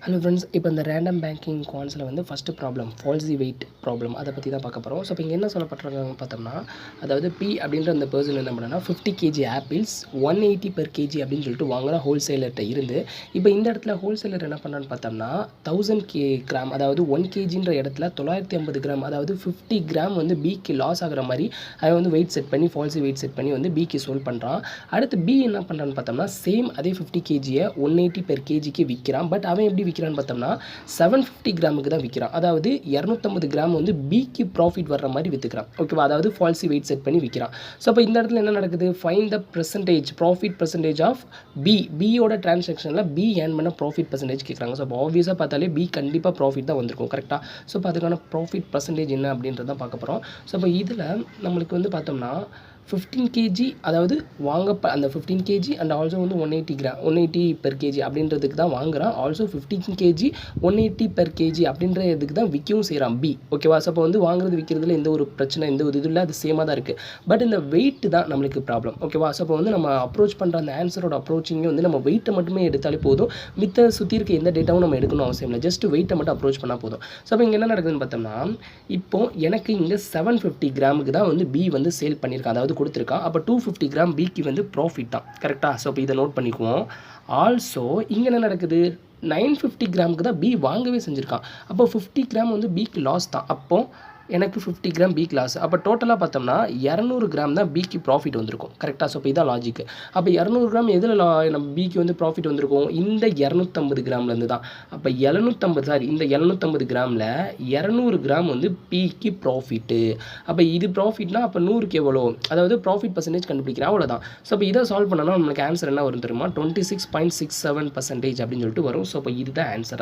Hello friends, இப்போ இந்த random banking கான்ஸில் வந்து ஃபஸ்ட்டு ப்ராப்ளம் ஃபால்ஸி வெயிட் ப்ராப்ளம் அதை பற்றி தான் பார்க்க போகிறோம். ஸோ இப்போ இங்கே என்ன சொல்லப்பட்டிருக்காங்கன்னு பார்த்தோம்னா, அதாவது பி அப்படின்ற அந்த பர்சன் என்ன பண்ணனா 50 kg ஆப்பிள்ஸ் 180 per kg அப்படின்னு சொல்லிட்டு வாங்குற ஹோல்சேலர்கிட்ட இருந்து, இப்போ இந்த இடத்துல ஹோல்சேலர் என்ன பண்ணான்னு பார்த்தோம்னா 1000 கிராம், அதாவது 1 kgன்ற இடத்துல 950 கிராம், அதாவது 50 கிராம் வந்து பிக்கு லாஸ் ஆகிற மாதிரி அவன் வந்து வெயிட் செட் பண்ணி ஃபால்ஸி வெயிட் செட் பண்ணி வந்து பிக்கு சோல்வ் பண்ணுறான். அடுத்து பி என்ன பண்ணுறான்னு பார்த்தோம்னா சேம் அதே 50 kgயை 180 per kgக்கு விற்கிறான். பட் அவன் எப்படி விற்கிறான்னு பார்த்தோம்னா 750 கிராமுக்கு தான் விற்கிறான். அதாவது 250 கிராம் வந்து பிக்கு ப்ராஃபிட் வர்ற மாதிரி விற்றுக்கிறான். ஓகேவா? அதாவது ஃபால்ஸி வெயிட் செட் பண்ணி விற்கிறான். ஸோ அப்போ இந்த இடத்துல என்ன நடக்குது? Find the percentage profit percentage of பியோட டிரான்சாக்ஷனில் பி ஏர்ன் பண்ண ப்ராஃபிட் பெர்சன்டேஜ் கேட்குறாங்க. ஸோ அப்போ ஆப்வியஸாக பார்த்தாலே பி கண்டிப்பாக ப்ராஃபிட் தான் வந்திருக்கும். கரெக்டாக? ஸோ இப்போ அதுக்கான ப்ராஃபிட் பெர்சன்டேஜ் என்ன அப்படின்றத பார்க்க போகிறோம். ஸோ அப்போ இதில் நம்மளுக்கு வந்து பார்த்தோம்னா 15 kg, அதாவது அந்த 15 kg அண்ட் ஆல்சோ வந்து 180 per kg அப்படின்றதுக்கு தான் வாங்குறான். ஆல்சோ 15 kg 180 per kg அப்படின்றதுக்கு தான் விற்கவும் செய்கிறான் பி. ஓகேவா? ஸோ அப்போ வந்து வாங்குறது விற்கிறதுல எந்த ஒரு பிரச்சனை, எந்த ஒரு இது இல்லை, அது சேமாக தான் இருக்குது. பட் இந்த வெயிட் தான் நம்மளுக்கு ப்ராப்ளம். ஓகேவா? ஸோ அப்போ வந்து நம்ம அப்ரோச் பண்ணுற அந்த ஆன்சரோட அப்ரோச்சிங்கே வந்து நம்ம வெயிட்டை மட்டுமே எடுத்தாலே போதும். மித்த சுற்றி இருக்க எந்த டேட்டாவும் நம்ம எடுக்கணும் அவசியம் இல்லை. ஜஸ்ட் வெயிட்டை மட்டும் அப்ரோச் பண்ணால் போதும். ஸோ அப்போ இங்கே என்ன நடக்குதுன்னு பார்த்தோம்னா, இப்போ எனக்கு இங்கே 750 கிராமுக்கு தான் வந்து பி வந்து சேல் பண்ணியிருக்கான், அதாவது கொடுத்துருக்கான். அப்போ 250 கிராம் பிக்கு வந்து ப்ராஃபிட் தான். கரெக்டாக? ஸோ இப்போ இதை நோட் பண்ணிக்குவோம். ஆல்சோ இங்கே என்ன நடக்குது? 950 கிராமுக்கு தான் பி வாங்கவே செஞ்சுருக்கான். அப்போ 50 கிராம் வந்து பிக்கு லாஸ் தான். அப்போது எனக்கு 50 கிராம் பிக்கு லாஸ். அப்போ டோட்டலாக பார்த்தோம்னா 200 கிராம் தான் பிக்கு ப்ராஃபிட் வந்திருக்கும். கரெக்டாக? ஸோ இப்போ இதான் லாஜிக்கு. அப்போ 200 கிராம் எதில் நம்ம பிக்கு வந்து ப்ராஃபிட் வந்திருக்கும்? இந்த 250 கிராம்லேருந்து தான். அப்போ இந்த 750 கிராமில் 200 கிராம் வந்து பிக்கு ப்ராஃபிட்டு. அப்போ இது ப்ராஃபிட்னா அப்போ 100க்கு எவ்வளோ? அதாவது ப்ராஃபிட் பர்சன்டேஜ் கண்டுபிடிக்கிறேன், அவ்வளோதான். ஸோ இப்போ இதை சால்வ் பண்ணனா நம்மளுக்கு ஆன்சர் என்ன வரும் தெரியுமா? 26.67% அப்படின்னு சொல்லிட்டு வரும். ஸோ இப்போ இதுதான் ஆன்சர்.